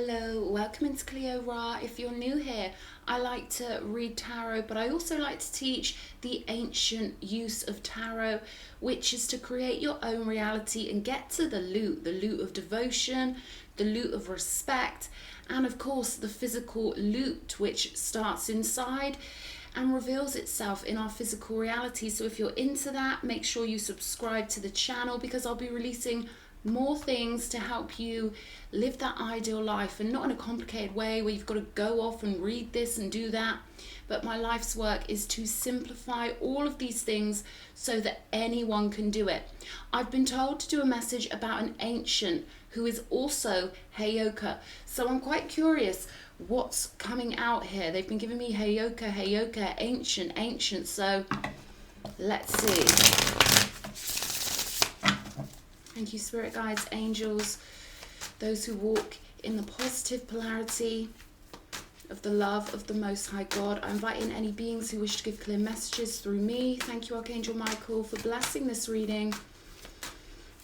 Hello, welcome into Cleo Ra. If you're new here, I like to read tarot, but I also like to teach the ancient use of tarot, which is to create your own reality and get to the loot of devotion, the loot of respect, and of course the physical loot, which starts inside and reveals itself in our physical reality. So if you're into that, make sure you subscribe to the channel, because I'll be releasing more things to help you live that ideal life, and not in a complicated way where you've got to go off and read this and do that. But my life's work is to simplify all of these things so that anyone can do it. I've been told to do a message about an ancient who is also Heyoka, so I'm quite curious what's coming out here. They've been giving me Heyoka, ancient, so let's see. Thank you, spirit guides, angels, those who walk in the positive polarity of the love of the Most High God. I invite in any beings who wish to give clear messages through me. Thank you, Archangel Michael, for blessing this reading.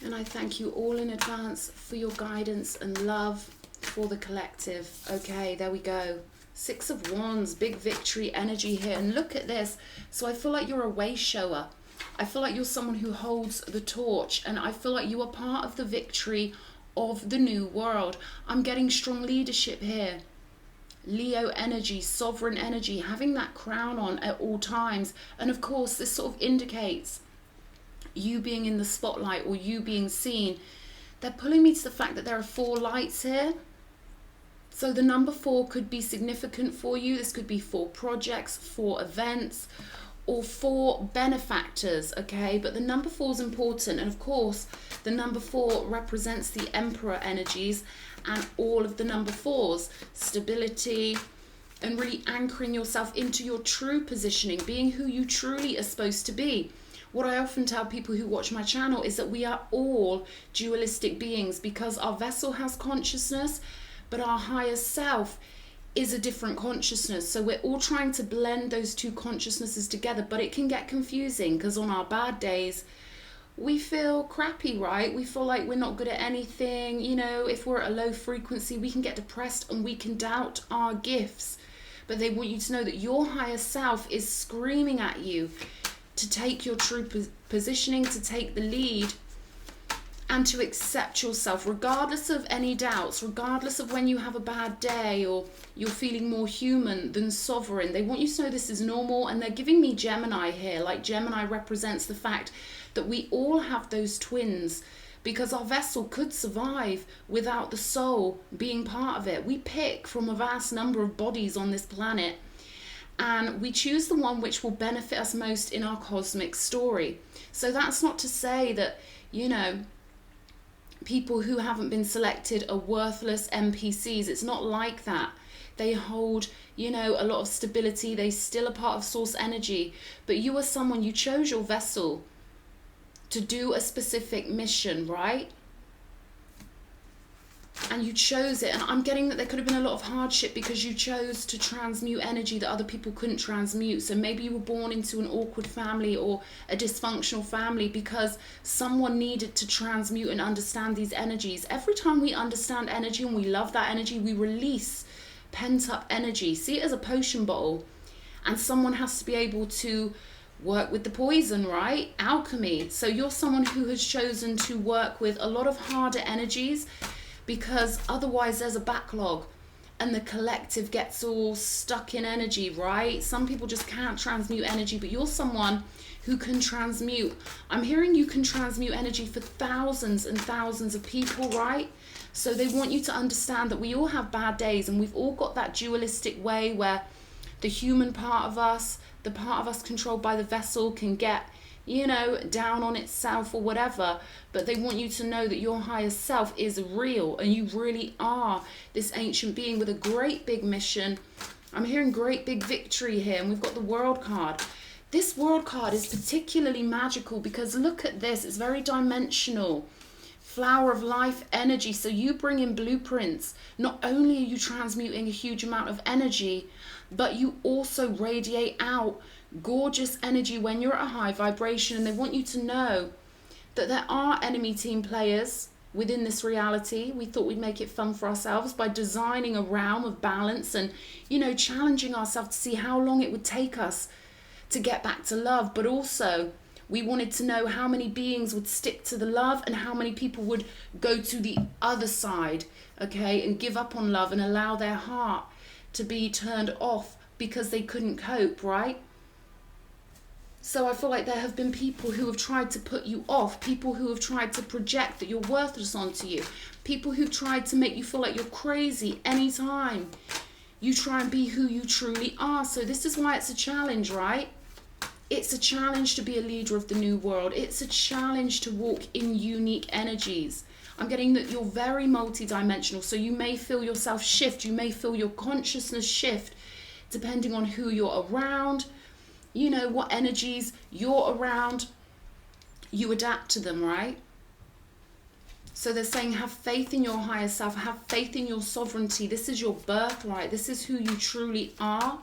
And I thank you all in advance for your guidance and love for the collective. Okay, there we go. Six of Wands, big victory energy here. And look at this. So I feel like you're a way shower. I feel like you're someone who holds the torch, and I feel like you are part of the victory of the new world. I'm getting strong leadership here. Leo energy, sovereign energy, having that crown on at all times. And of course, this sort of indicates you being in the spotlight or you being seen. They're pulling me to the fact that there are 4 lights here. So the number 4 could be significant for you. This could be 4 projects, 4 events, or 4 benefactors, okay? But the number 4 is important, and of course the number 4 represents the Emperor energies and all of the number 4s, stability and really anchoring yourself into your true positioning, being who you truly are supposed to be. What I often tell people who watch my channel is that we are all dualistic beings, because our vessel has consciousness, but our higher self is a different consciousness. So we're all trying to blend those two consciousnesses together, but it can get confusing because on our bad days we feel crappy, right? We feel like we're not good at anything. You know, if we're at a low frequency, we can get depressed and we can doubt our gifts. But they want you to know that your higher self is screaming at you to take your true positioning, to take the lead, and to accept yourself regardless of any doubts, regardless of when you have a bad day or you're feeling more human than sovereign. They want you to know this is normal, and they're giving me Gemini here. Like Gemini represents the fact that we all have those twins, because our vessel could survive without the soul being part of it. We pick from a vast number of bodies on this planet, and we choose the one which will benefit us most in our cosmic story. So that's not to say that, you know, people who haven't been selected are worthless NPCs. It's not like that. They hold, you know, a lot of stability. They still are part of source energy. But you are someone, you chose your vessel to do a specific mission, right? And you chose it. And I'm getting that there could have been a lot of hardship because you chose to transmute energy that other people couldn't transmute. So maybe you were born into an awkward family or a dysfunctional family because someone needed to transmute and understand these energies. Every time we understand energy and we love that energy, we release pent up energy. See it as a potion bottle, and someone has to be able to work with the poison, right? Alchemy. So you're someone who has chosen to work with a lot of harder energies, because otherwise there's a backlog and the collective gets all stuck in energy, right? Some people just can't transmute energy, but you're someone who can transmute. I'm hearing you can transmute energy for thousands and thousands of people, right? So they want you to understand that we all have bad days, and we've all got that dualistic way where the human part of us, the part of us controlled by the vessel, can get, you know, down on itself or whatever. But they want you to know that your higher self is real, and you really are this ancient being with a great big mission. I'm hearing great big victory here, and we've got the World card. This World card is particularly magical because look at this, it's very dimensional. Flower of life energy. So you bring in blueprints. Not only are you transmuting a huge amount of energy, but you also radiate out gorgeous energy when you're at a high vibration. And they want you to know that there are enemy team players, within this reality. We thought we'd make it fun for ourselves by designing a realm of balance and, you know, challenging ourselves to see how long it would take us to get back to love. But also, we wanted to know how many beings would stick to the love and how many people would go to the other side, okay, and give up on love and allow their heart to be turned off because they couldn't cope, right? So I feel like there have been people who have tried to put you off, people who have tried to project that you're worthless onto you, people who've tried to make you feel like you're crazy anytime you try and be who you truly are. So this is why it's a challenge, right? It's a challenge to be a leader of the new world. It's a challenge to walk in unique energies. I'm getting that you're very multidimensional, so you may feel yourself shift, you may feel your consciousness shift depending on who you're around, you know, what energies you're around, you adapt to them, right? So they're saying have faith in your higher self, have faith in your sovereignty. This is your birthright. This is who you truly are.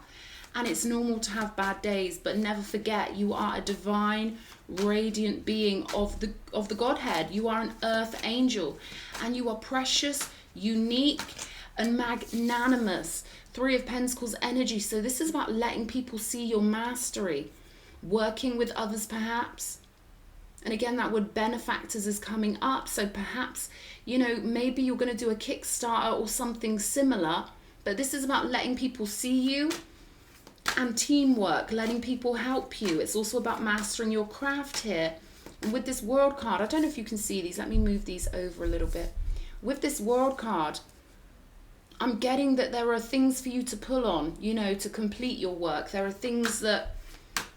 And it's normal to have bad days, but never forget you are a divine, radiant being of the Godhead. You are an earth angel, and you are precious, unique, and magnanimous. 3 of Pentacles energy. So this is about letting people see your mastery, working with others perhaps. And again, that word benefactors is coming up. So perhaps, you know, maybe you're going to do a Kickstarter or something similar, but this is about letting people see you and teamwork, letting people help you. It's also about mastering your craft here. And with this World card, I don't know if you can see these. Let me move these over a little bit. With this World card, I'm getting that there are things for you to pull on, you know, to complete your work. There are things that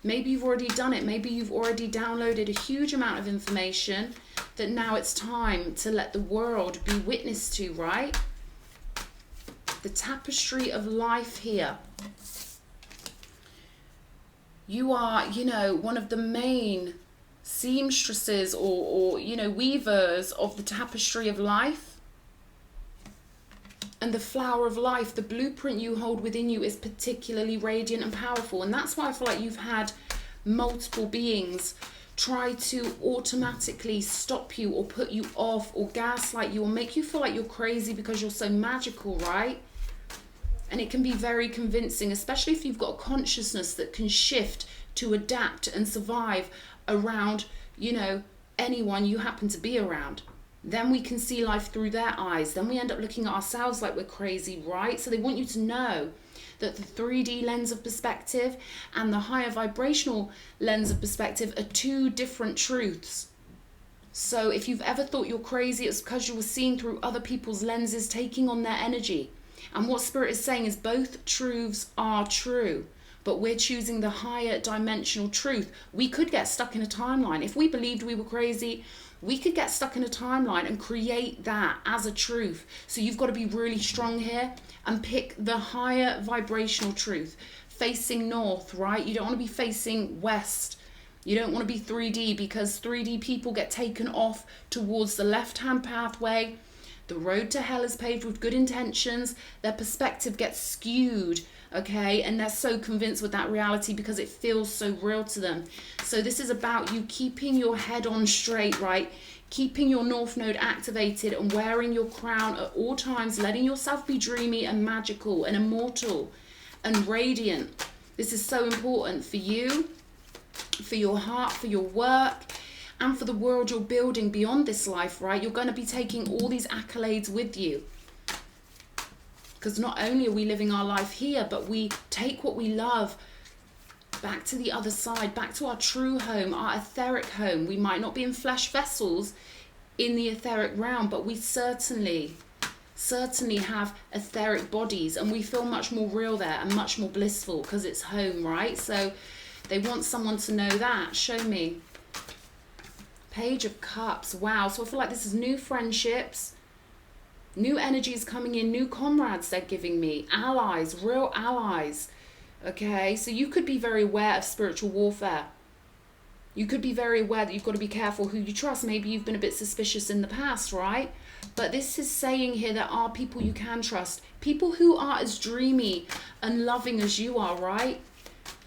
maybe you've already done it. Maybe you've already downloaded a huge amount of information that now it's time to let the world be witness to, right? The tapestry of life here. You are, you know, one of the main seamstresses or you know, weavers of the tapestry of life. And the flower of life, the blueprint you hold within you is particularly radiant and powerful. And that's why I feel like you've had multiple beings try to automatically stop you or put you off or gaslight you or make you feel like you're crazy because you're so magical, right? And it can be very convincing, especially if you've got a consciousness that can shift to adapt and survive around, you know, anyone you happen to be around. Then we can see life through their eyes. Then we end up looking at ourselves like we're crazy, right? So they want you to know that the 3D lens of perspective and the higher vibrational lens of perspective are 2 different truths. So if you've ever thought you're crazy, it's because you were seeing through other people's lenses, taking on their energy. And what Spirit is saying is both truths are true, but we're choosing the higher dimensional truth. We could get stuck in a timeline. If we believed we were crazy, we could get stuck in a timeline and create that as a truth. So you've got to be really strong here and pick the higher vibrational truth. Facing north, right? You don't want to be facing west. You don't want to be 3D because 3D people get taken off towards the left-hand pathway. The road to hell is paved with good intentions. Their perspective gets skewed, okay? And they're so convinced with that reality because it feels so real to them. So this is about you keeping your head on straight, right? Keeping your North Node activated and wearing your crown at all times, letting yourself be dreamy and magical and immortal and radiant. This is so important for you, for your heart, for your work, and for the world you're building beyond this life, right? You're going to be taking all these accolades with you. Because not only are we living our life here, but we take what we love back to the other side, back to our true home, our etheric home. We might not be in flesh vessels in the etheric realm, but we certainly have etheric bodies, and we feel much more real there and much more blissful because it's home, right? So they want someone to know that. Show me. Page of Cups. Wow. So I feel like this is new friendships, new energies coming in, new comrades they're giving me, allies, real allies. Okay, so you could be very aware of spiritual warfare. You could be very aware that you've got to be careful who you trust. Maybe you've been a bit suspicious in the past, right? But this is saying here there are people you can trust. People who are as dreamy and loving as you are, right?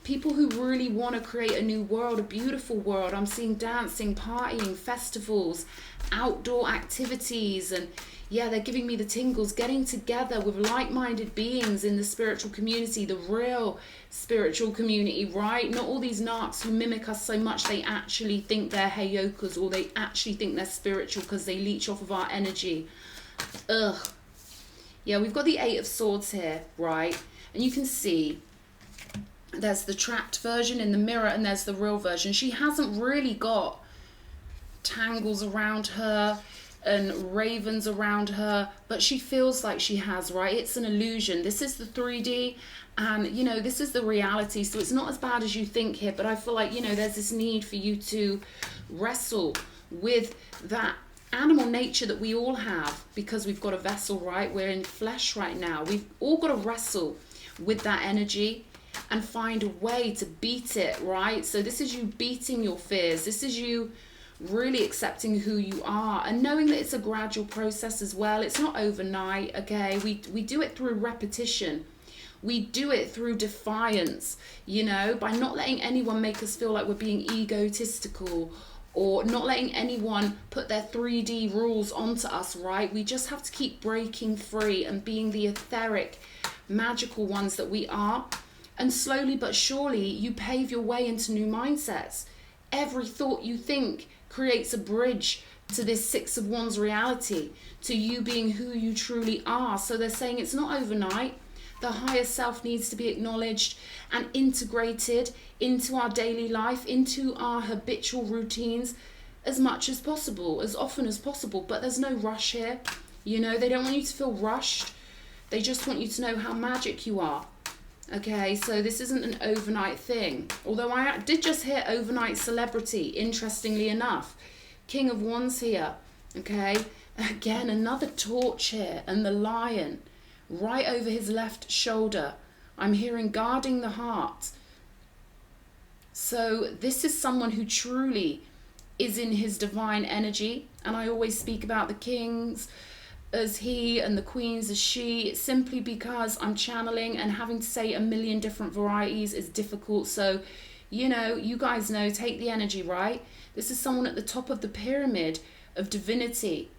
people who really want to create a new world, a beautiful world. I'm seeing dancing, partying, festivals, outdoor activities, and yeah, they're giving me the tingles, getting together with like-minded beings in the spiritual community, the real spiritual community, right? Not all these narcs who mimic us so much they actually think they're Heyokas, or they actually think they're spiritual because they leech off of our energy. Ugh. Yeah, we've got the Eight of Swords here, right? And you can see there's the trapped version in the mirror and there's the real version. She hasn't really got tangles around her and ravens around her, but she feels like she has, right? It's an illusion. This is the 3D, and you know, this is the reality, so it's not as bad as you think here. But I feel like, you know, there's this need for you to wrestle with that animal nature that we all have, because we've got a vessel, right? We're in flesh right now. We've all got to wrestle with that energy and find a way to beat it, right? So this is you beating your fears. This is you really accepting who you are and knowing that it's a gradual process as well. It's not overnight, okay? We do it through repetition. We do it through defiance, you know, by not letting anyone make us feel like we're being egotistical, or not letting anyone put their 3D rules onto us, right? We just have to keep breaking free and being the etheric, magical ones that we are. And slowly but surely, you pave your way into new mindsets. Every thought you think creates a bridge to this Six of Wands reality, to you being who you truly are. So they're saying it's not overnight. The higher self needs to be acknowledged and integrated into our daily life, into our habitual routines as much as possible, as often as possible. But there's no rush here. You know, they don't want you to feel rushed. They just want you to know how magic you are. Okay, so this isn't an overnight thing. Although I did just hear overnight celebrity, interestingly enough. King of Wands here. Okay, again, another torch here, and the lion right over his left shoulder. I'm hearing guarding the heart. So this is someone who truly is in his divine energy. And I always speak about the kings as he and the queens as she, simply because I'm channeling, and having to say a million different varieties is difficult. So, you know, you guys know, take the energy, right? This is someone at the top of the pyramid of divinity.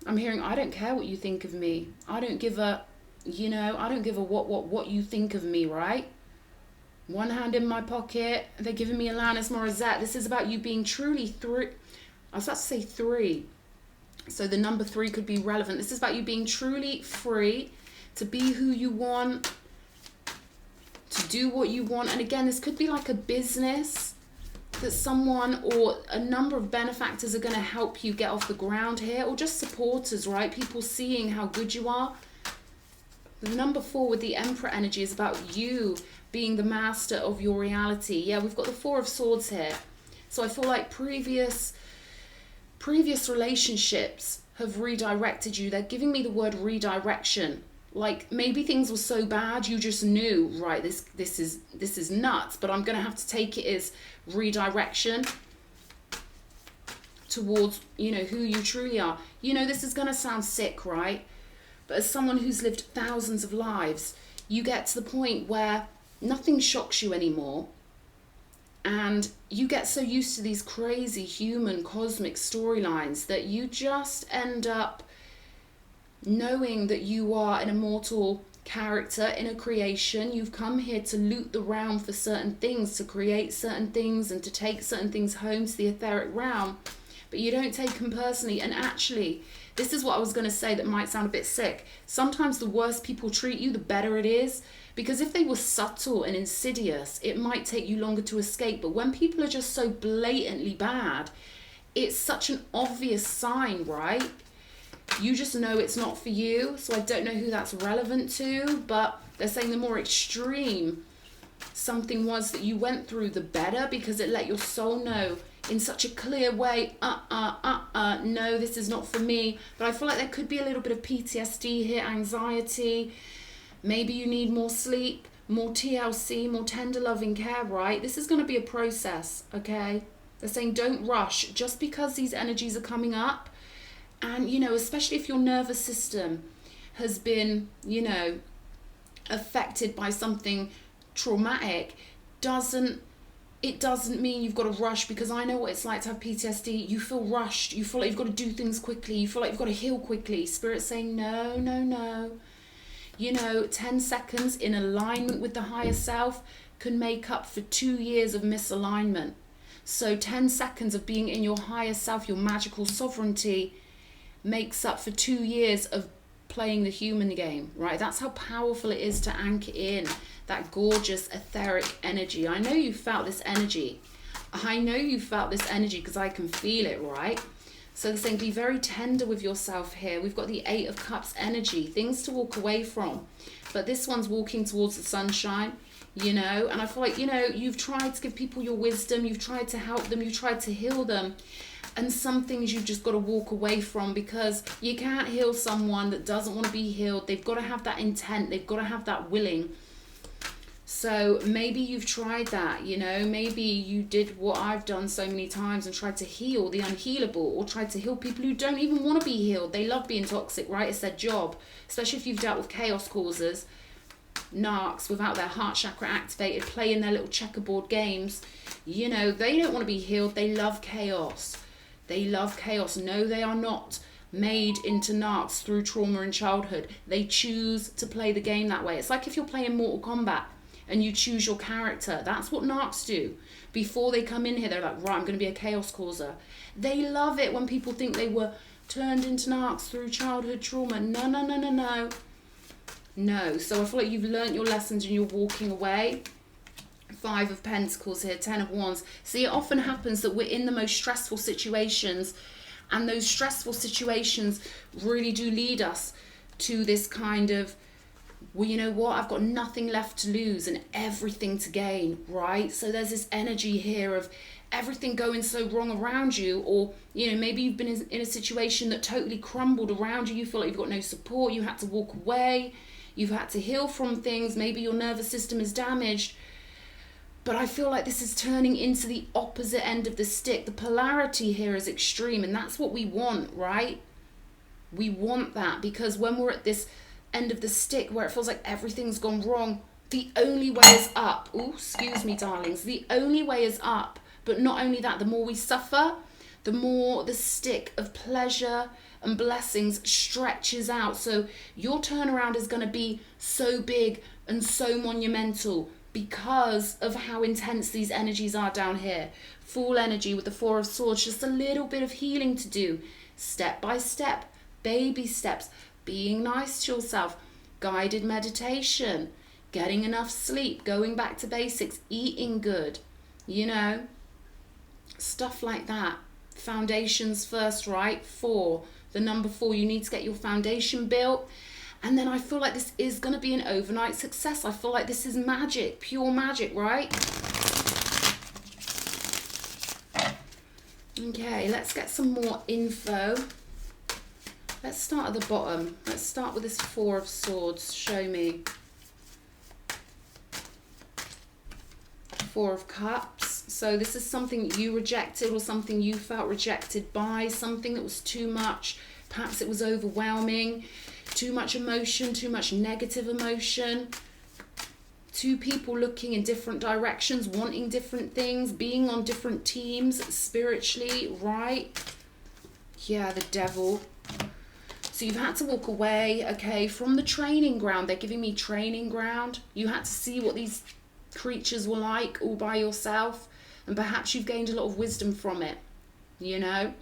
I'm hearing, I don't care what you think of me. I don't give a, you know, I don't give a what you think of me, right? One hand in my pocket, they're giving me Alanis Morissette. This is about you being truly three. I was about to say three. So the number 3 could be relevant. This is about you being truly free to be who you want, to do what you want. And again, this could be like a business that someone or a number of benefactors are going to help you get off the ground here, or just supporters, right? People seeing how good you are. The number 4 with the Emperor energy is about you being the master of your reality. Yeah, we've got the 4 of Swords here. So I feel like previous relationships have redirected you. They're giving me the word redirection. Like maybe things were so bad you just knew, right, this is nuts, but I'm gonna have to take it as redirection towards, you know, who you truly are. You know, this is gonna sound sick, right? But as someone who's lived thousands of lives, you get to the point where nothing shocks you anymore. And you get so used to these crazy human cosmic storylines that you just end up knowing that you are an immortal character in a creation. You've come here to loot the realm for certain things, to create certain things, and to take certain things home to the etheric realm. But you don't take them personally. And actually, this is what I was going to say that might sound a bit sick. Sometimes the worse people treat you, the better it is. Because if they were subtle and insidious, it might take you longer to escape. But when people are just so blatantly bad, it's such an obvious sign, right? You just know it's not for you. So I don't know who that's relevant to, but they're saying the more extreme something was that you went through, the better, because it let your soul know in such a clear way, no, this is not for me. But I feel like there could be a little bit of PTSD here, anxiety. Maybe you need more sleep, more TLC, more tender loving care, right? This is going to be a process, okay? They're saying don't rush just because these energies are coming up. And, you know, especially if your nervous system has been, you know, affected by something traumatic, doesn't mean you've got to rush, because I know what it's like to have PTSD. You feel rushed. You feel like you've got to do things quickly. You feel like you've got to heal quickly. Spirit's saying, no, no, no. You know, 10 seconds in alignment with the higher self can make up for 2 years of misalignment. So 10 seconds of being in your higher self, your magical sovereignty, makes up for 2 years of playing the human game, right? That's how powerful it is to anchor in that gorgeous etheric energy. I know you felt this energy. I know you felt this energy because I can feel it, right? So they're saying be very tender with yourself here. We've got the 8 of Cups energy, things to walk away from. But this one's walking towards the sunshine, you know. And I feel like, you know, you've tried to give people your wisdom. You've tried to help them. You've tried to heal them. And some things you've just got to walk away from, because you can't heal someone that doesn't want to be healed. They've got to have that intent. They've got to have that willing. So maybe you've tried that, you know, maybe you did what I've done so many times and tried to heal the unhealable, or tried to heal people who don't even want to be healed. They love being toxic, right? It's their job, especially if you've dealt with chaos causers, narcs without their heart chakra activated, playing their little checkerboard games. You know, they don't want to be healed. They love chaos. They love chaos. No, they are not made into narcs through trauma in childhood. They choose to play the game that way. It's like if you're playing Mortal Kombat and you choose your character. That's what narcs do. Before they come in here, they're like, right, I'm going to be a chaos causer. They love it when people think they were turned into narcs through childhood trauma. No, no, no, no, no. No. So I feel like you've learnt your lessons and you're walking away. 5 of Pentacles here, 10 of Wands. See, it often happens that we're in the most stressful situations, and those stressful situations really do lead us to this kind of, well, you know what, I've got nothing left to lose and everything to gain, right? So there's this energy here of everything going so wrong around you, or, you know, maybe you've been in a situation that totally crumbled around you. You feel like you've got no support. You had to walk away. You've had to heal from things. Maybe your nervous system is damaged. But I feel like this is turning into the opposite end of the stick. The polarity here is extreme, and that's what we want, right? We want that, because when we're at this end of the stick where it feels like everything's gone wrong, the only way is up. Oh, excuse me, darlings. The only way is up. But not only that, the more we suffer, the more the stick of pleasure and blessings stretches out. So your turnaround is going to be so big and so monumental, because of how intense these energies are down here. Full energy with the 4 of Swords, just a little bit of healing to do. Step by step, baby steps, being nice to yourself, guided meditation, getting enough sleep, going back to basics, eating good, you know, stuff like that. Foundations first, right? 4, the number 4, you need to get your foundation built. And then I feel like this is going to be an overnight success. I feel like this is magic, pure magic, right? Okay, let's get some more info. Let's start at the bottom. Let's start with this 4 of Swords. Show me. 4 of Cups. So this is something you rejected, or something you felt rejected by, something that was too much. Perhaps it was overwhelming. Too much emotion, too much negative emotion. 2 people looking in different directions, wanting different things, being on different teams spiritually, right? Yeah, the Devil. So you've had to walk away, okay, from the training ground. They're giving me training ground. You had to see what these creatures were like all by yourself, and perhaps you've gained a lot of wisdom from it, you know?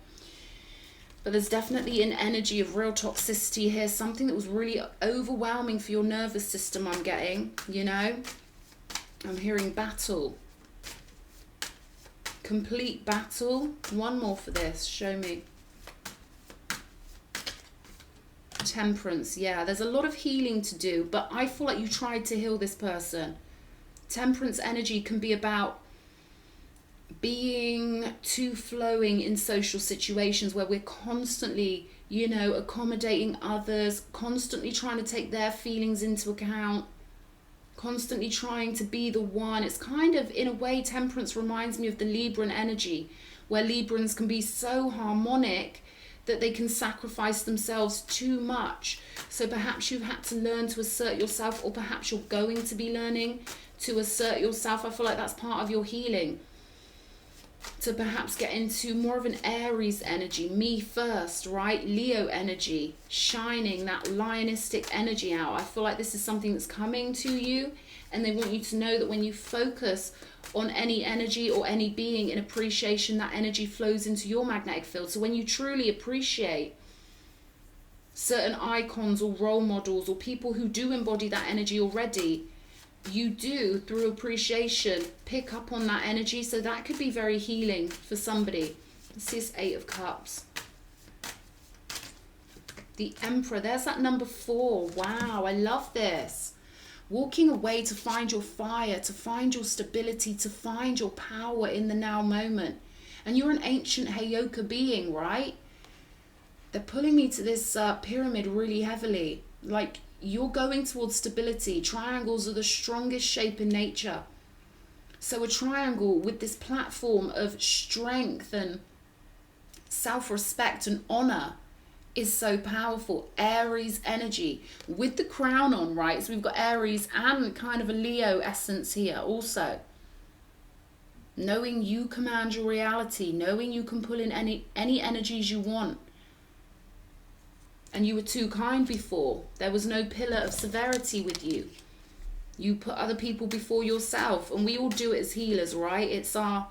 But there's definitely an energy of real toxicity here, something that was really overwhelming for your nervous system, I'm getting, you know? I'm hearing battle. Complete battle. One more for this, show me. Temperance, yeah, there's a lot of healing to do, but I feel like you tried to heal this person. Temperance energy can be about being too flowing in social situations where we're constantly, you know, accommodating others, constantly trying to take their feelings into account, constantly trying to be the one. It's kind of, in a way, temperance reminds me of the Libran energy, where Librans can be so harmonic that they can sacrifice themselves too much. So perhaps you've had to learn to assert yourself, or perhaps you're going to be learning to assert yourself. I feel like that's part of your healing. To perhaps get into more of an Aries energy, me first, right? Leo energy, shining that lionistic energy out. I feel like this is something that's coming to you, and they want you to know that when you focus on any energy or any being in appreciation, that energy flows into your magnetic field. So when you truly appreciate certain icons or role models or people who do embody that energy already, you do, through appreciation, pick up on that energy. So that could be very healing for somebody. This is 8 of Cups. The Emperor, there's that number 4. Wow, I love this. Walking away to find your fire, to find your stability, to find your power in the now moment. And you're an ancient Heyoka being, right? They're pulling me to this pyramid really heavily. Like, you're going towards stability. Triangles are the strongest shape in nature. So a triangle with this platform of strength and self-respect and honor is so powerful. Aries energy with the crown on, right? So we've got Aries and kind of a Leo essence here also. Knowing you command your reality, knowing you can pull in any energies you want. And you were too kind before. There was no pillar of severity with you. You put other people before yourself. And we all do it as healers, right? It's our,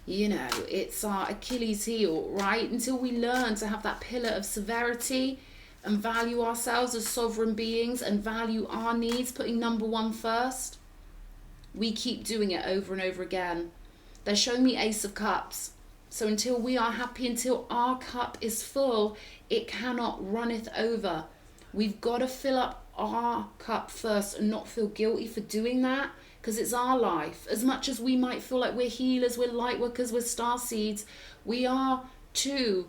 it's our Achilles heel, right? Until we learn to have that pillar of severity and value ourselves as sovereign beings and value our needs, putting number 1 first, we keep doing it over and over again. They're showing me Ace of Cups. So until we are happy, until our cup is full, it cannot runneth over. We've got to fill up our cup first and not feel guilty for doing that, because it's our life. As much as we might feel like we're healers, we're light workers, we're starseeds, we are too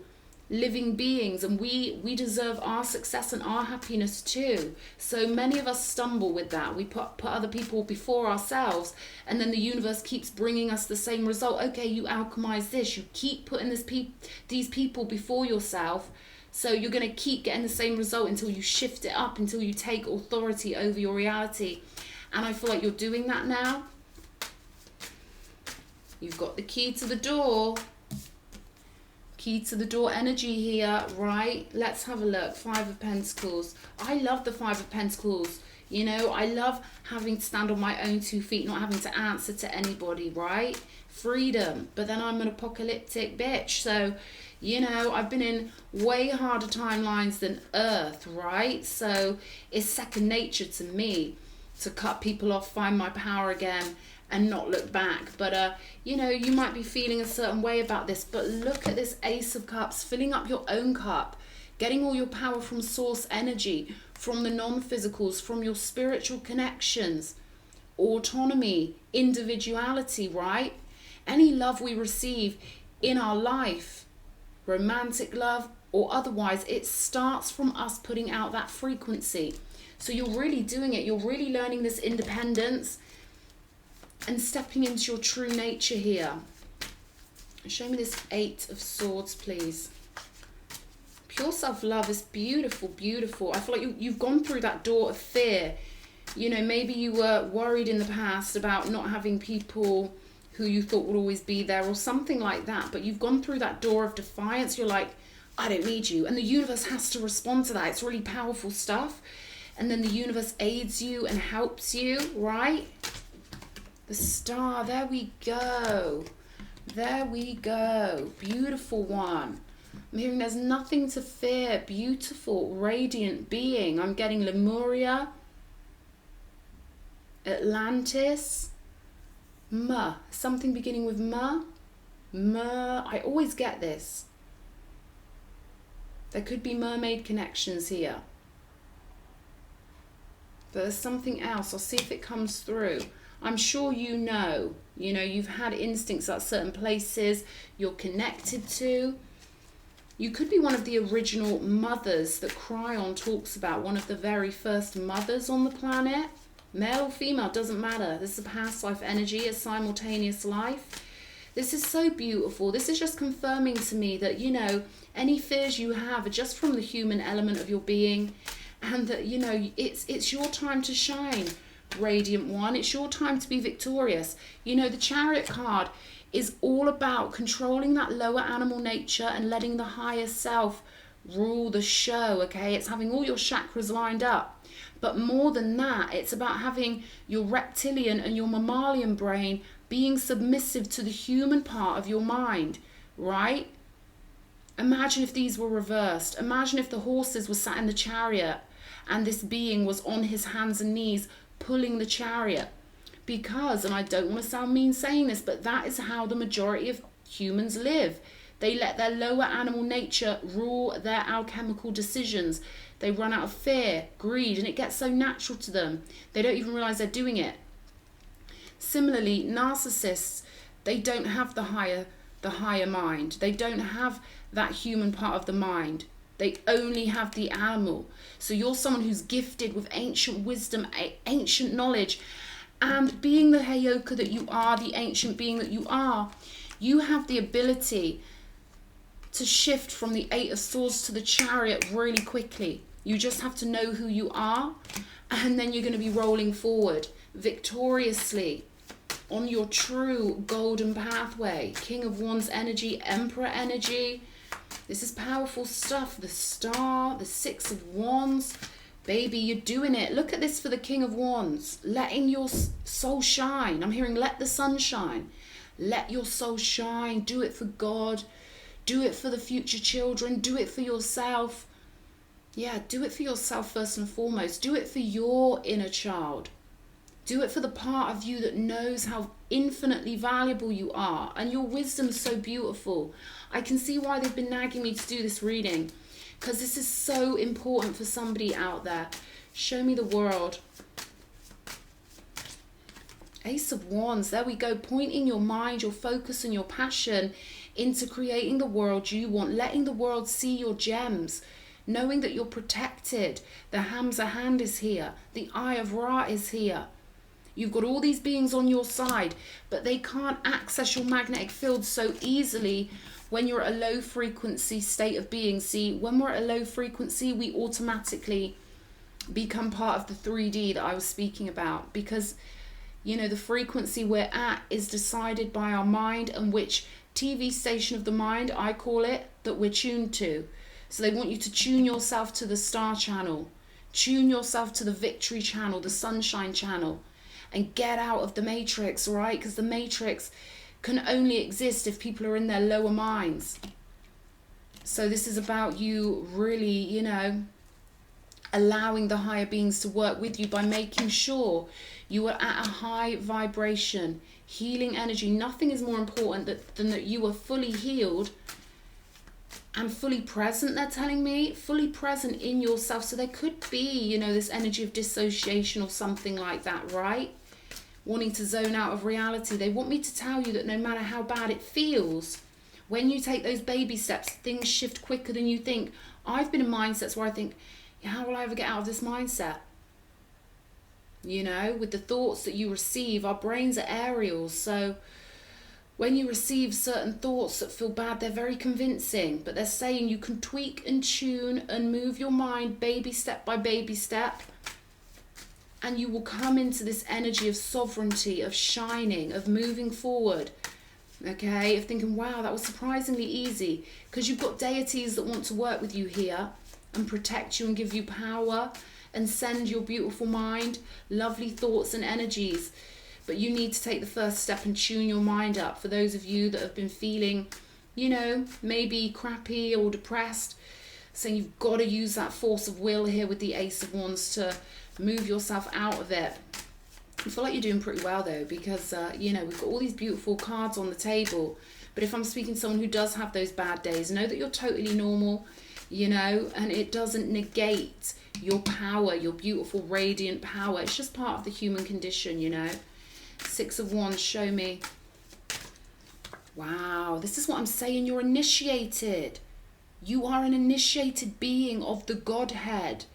living beings, and we deserve our success and our happiness too. So many of us stumble with that. We put other people before ourselves, and then the universe keeps bringing us the same result. Okay, you alchemize this, you keep putting these people before yourself, so you're going to keep getting the same result until you shift it up, until you take authority over your reality. And I feel like you're doing that now. You've got the key to the door. Key to the door energy here, right? Let's have a look. 5 of Pentacles. I love the 5 of Pentacles. I love having to stand on my own 2 feet, not having to answer to anybody, right? Freedom. But then I'm an apocalyptic bitch. So, I've been in way harder timelines than Earth, right? So it's second nature to me to cut people off, find my power again, and not look back. But you might be feeling a certain way about this, but look at this Ace of Cups, filling up your own cup, getting all your power from source energy, from the non-physicals, from your spiritual connections, autonomy, individuality, right? Any love we receive in our life, romantic love or otherwise, it starts from us putting out that frequency. So you're really doing it. You're really learning this independence and stepping into your true nature here. Show me this 8 of Swords, please. Pure self-love is beautiful, beautiful. I feel like you've gone through that door of fear. Maybe you were worried in the past about not having people who you thought would always be there or something like that. But you've gone through that door of defiance. You're like, I don't need you. And the universe has to respond to that. It's really powerful stuff. And then the universe aids you and helps you, right? The Star, there we go. There we go. Beautiful one. I'm hearing there's nothing to fear. Beautiful, radiant being. I'm getting Lemuria, Atlantis, something beginning with I always get this. There could be mermaid connections here. But there's something else. I'll see if it comes through. I'm sure you've had instincts at certain places you're connected to. You could be one of the original mothers that Cryon talks about, one of the very first mothers on the planet. Male or female, doesn't matter. This is a past life energy, a simultaneous life. This is so beautiful. This is just confirming to me that, Any fears you have are just from the human element of your being, and that, you know, it's your time to shine, Radiant One. It's your time to be victorious. You know, the Chariot card is all about controlling that lower animal nature and letting the higher self rule the show, okay? It's having all your chakras lined up. But more than that, it's about having your reptilian and your mammalian brain being submissive to the human part of your mind, right? Imagine if these were reversed. Imagine if the horses were sat in the chariot and this being was on his hands and knees pulling the chariot. Because, and I don't want to sound mean saying this, but that is how the majority of humans live. They let their lower animal nature rule their alchemical decisions. They run out of fear, greed, and it gets so natural to them. They don't even realize they're doing it. Similarly, narcissists, they don't have the higher mind. They don't have that human part of the mind. They only have the animal. So you're someone who's gifted with ancient wisdom, ancient knowledge, and being the Heyoka that you are, the ancient being that you are, you have the ability to shift from the Eight of Swords to the Chariot really quickly. You just have to know who you are, and then you're going to be rolling forward victoriously on your true golden pathway. King of Wands energy, Emperor energy. This is powerful stuff. The Star, the Six of Wands. Baby, you're doing it. Look at this for the King of Wands. Letting your soul shine. I'm hearing let the sun shine. Let your soul shine. Do it for God. Do it for the future children. Do it for yourself. Yeah, do it for yourself first and foremost. Do it for your inner child. Do it for the part of you that knows how infinitely valuable you are. And your wisdom's so beautiful. I can see why they've been nagging me to do this reading, because this is so important for somebody out there. Show me the world. Ace of Wands, there we go. Pointing your mind, your focus and your passion into creating the world you want. Letting the world see your gems. Knowing that you're protected. The Hamza hand is here. The Eye of Ra is here. You've got all these beings on your side, but they can't access your magnetic field so easily when you're at a low frequency state of being. See, when we're at a low frequency, we automatically become part of the 3D that I was speaking about, because, you know, the frequency we're at is decided by our mind and which TV station of the mind, I call it, that we're tuned to. So they want you to tune yourself to the Star channel, tune yourself to the Victory channel, the Sunshine channel, and get out of the Matrix, right? Because the Matrix can only exist if people are in their lower minds. So this is about you really, you know, allowing the higher beings to work with you by making sure you are at a high vibration, healing energy. Nothing is more important than that you are fully healed and fully present, they're telling me, fully present in yourself. So there could be, you know, this energy of dissociation or something like that, right? Wanting to zone out of reality. They want me to tell you that no matter how bad it feels, when you take those baby steps, things shift quicker than you think. I've been in mindsets where I think, yeah, how will I ever get out of this mindset? You know, with the thoughts that you receive, our brains are aerials. So when you receive certain thoughts that feel bad, they're very convincing, but they're saying you can tweak and tune and move your mind baby step by baby step, and you will come into this energy of sovereignty, of shining, of moving forward, okay, of thinking, wow, that was surprisingly easy, because you've got deities that want to work with you here and protect you and give you power and send your beautiful mind lovely thoughts and energies. But you need to take the first step and tune your mind up. For those of you that have been feeling, you know, maybe crappy or depressed, saying you've got to use that force of will here with the Ace of Wands to move yourself out of it. I feel like you're doing pretty well though, because, you know, we've got all these beautiful cards on the table. But if I'm speaking to someone who does have those bad days, know that you're totally normal, you know, and it doesn't negate your power, your beautiful, radiant power. It's just part of the human condition, you know. Six of Wands, show me. Wow, this is what I'm saying. You're initiated. You are an initiated being of the Godhead.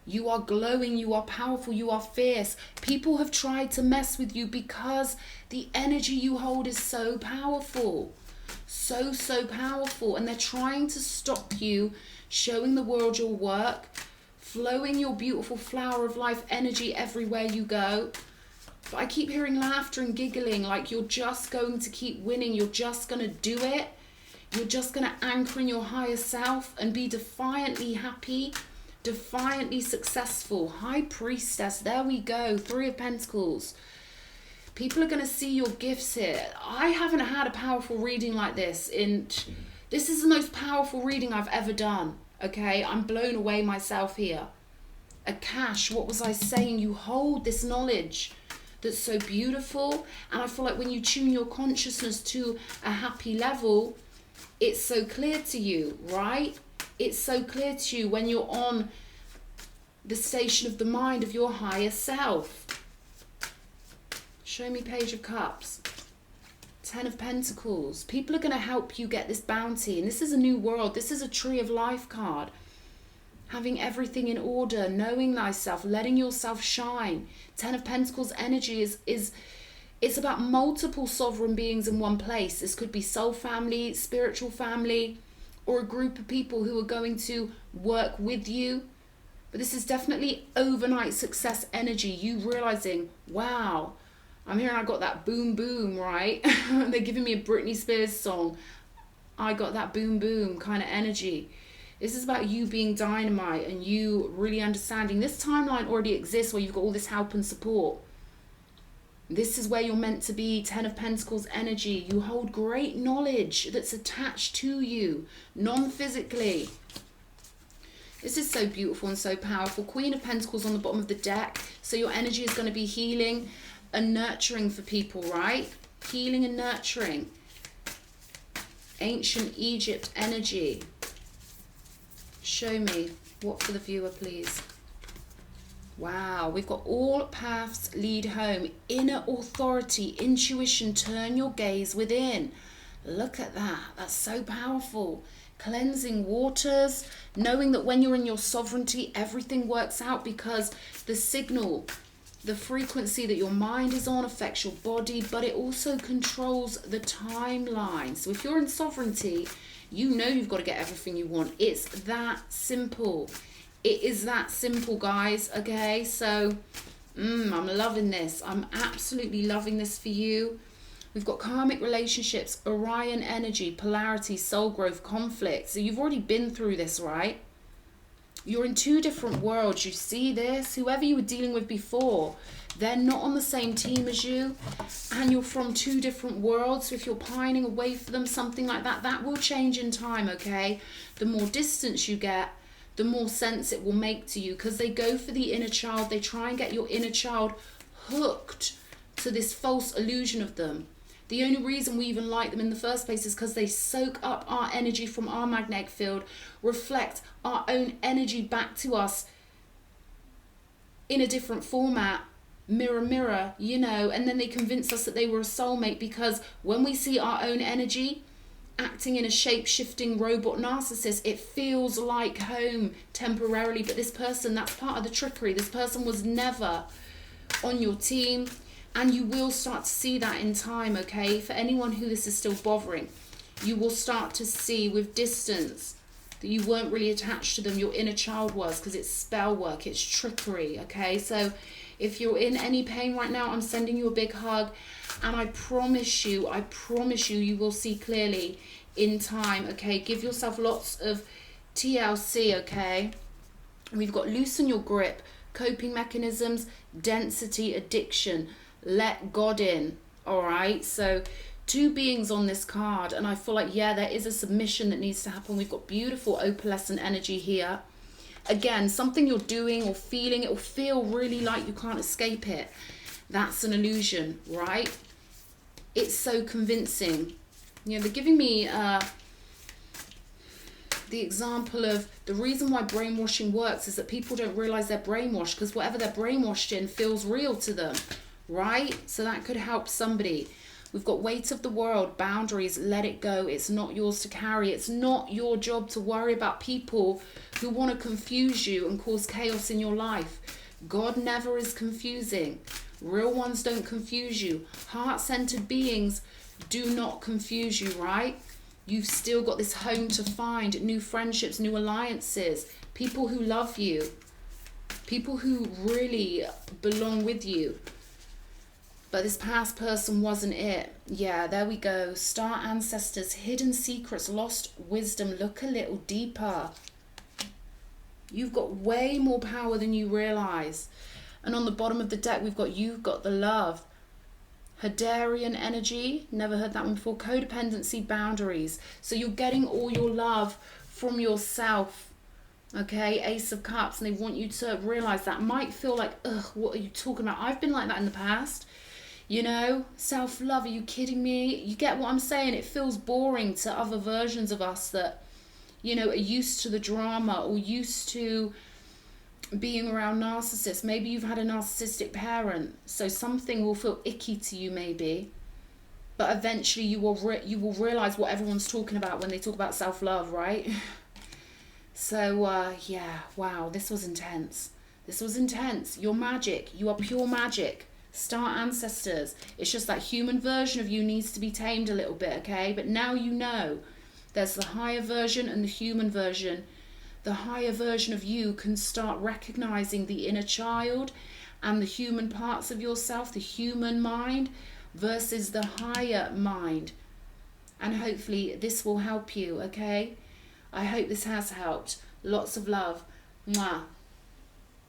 You are glowing, you are powerful, you are fierce. People have tried to mess with you because the energy you hold is so powerful. So, so powerful. And they're trying to stop you showing the world your work, flowing your beautiful flower of life energy everywhere you go. But I keep hearing laughter and giggling, like you're just going to keep winning. You're just going to do it. You're just going to anchor in your higher self and be defiantly happy, defiantly successful. High Priestess, there we go. 3 of Pentacles. People are going to see your gifts here. I haven't had a powerful reading like this. This is the most powerful reading I've ever done. Okay, I'm blown away myself here. Akash, what was I saying? You hold this knowledge that's so beautiful. And I feel like when you tune your consciousness to a happy level, it's so clear to you, right? It's so clear to you when you're on the station of the mind of your higher self. Show me Page of Cups. 10 of Pentacles. People are going to help you get this bounty. And this is a new world. This is a Tree of Life card. Having everything in order, knowing thyself, letting yourself shine. 10 of Pentacles energy it's about multiple sovereign beings in one place. This could be soul family, spiritual family, or a group of people who are going to work with you. But this is definitely overnight success energy. You realizing, wow, I'm here and I got that boom boom, right? They're giving me a Britney Spears song. I got that boom boom kind of energy. This is about you being dynamite and you really understanding this timeline already exists where you've got all this help and support. This is where you're meant to be. 10 of Pentacles energy. You hold great knowledge that's attached to you, non-physically. This is so beautiful and so powerful. Queen of Pentacles on the bottom of the deck. So your energy is going to be healing and nurturing for people, right? Healing and nurturing. Ancient Egypt energy. Show me. What for the viewer, please? Wow, we've got all paths lead home. Inner authority, intuition, turn your gaze within. Look at that. That's so powerful. Cleansing waters, knowing that when you're in your sovereignty, everything works out because the signal, the frequency that your mind is on affects your body, but it also controls the timeline. So if you're in sovereignty, you know you've got to get everything you want. It's that simple. It is that simple, guys. Okay, so I'm loving this. I'm absolutely loving this for you. We've got karmic relationships, Orion energy, polarity, soul growth, conflict. So you've already been through this, right? You're in 2 different worlds. You see this? Whoever you were dealing with before, they're not on the same team as you. And you're from 2 different worlds. So if you're pining away for them, something like that, that will change in time, okay? The more distance you get, the more sense it will make to you, because they go for the inner child. They try and get your inner child hooked to this false illusion of them. The only reason we even like them in the first place is because they soak up our energy from our magnetic field, reflect our own energy back to us in a different format, mirror, mirror, you know, and then they convince us that they were a soulmate, because when we see our own energy acting in a shape-shifting robot narcissist, it feels like home temporarily, but this person, that's part of the trickery. This person was never on your team, and you will start to see that in time, okay? For anyone who this is still bothering, you will start to see with distance that you weren't really attached to them. Your inner child was, because it's spell work, it's trickery, okay? So if you're in any pain right now, I'm sending you a big hug. And I promise you, you will see clearly in time, okay? Give yourself lots of TLC, okay? We've got loosen your grip, coping mechanisms, density, addiction. Let God in, all right? So 2 beings on this card, and I feel like, yeah, there is a submission that needs to happen. We've got beautiful opalescent energy here. Again, something you're doing or feeling, it will feel really like you can't escape it. That's an illusion, right? It's so convincing. You know, they're giving me the example of the reason why brainwashing works is that people don't realize they're brainwashed, because whatever they're brainwashed in feels real to them, right? So that could help somebody. We've got weight of the world, boundaries, let it go. It's not yours to carry. It's not your job to worry about people who want to confuse you and cause chaos in your life. God never is confusing. Real ones don't confuse you. Heart-centered beings do not confuse you, right? You've still got this home to find, new friendships, new alliances, people who love you, people who really belong with you. But this past person wasn't it. Yeah, there we go. Star ancestors, hidden secrets, lost wisdom. Look a little deeper. You've got way more power than you realize. And on the bottom of the deck, we've got you've got the love. Hadarian energy, never heard that one before. Codependency, boundaries. So you're getting all your love from yourself. Okay, Ace of Cups, and they want you to realize that. Might feel like, ugh, what are you talking about? I've been like that in the past. You know, self-love, are you kidding me? You get what I'm saying? It feels boring to other versions of us that, you know, are used to the drama or used to being around narcissists. Maybe you've had a narcissistic parent, so something will feel icky to you maybe, but eventually you will realize what everyone's talking about when they talk about self-love, right? So yeah, wow, this was intense. This was intense. You're magic. You are pure magic. Star ancestors. It's just that human version of you needs to be tamed a little bit, okay? But now you know there's the higher version and the human version. The higher version of you can start recognizing the inner child and the human parts of yourself, the human mind versus the higher mind. And hopefully this will help you, okay? I hope this has helped. Lots of love. Mwah.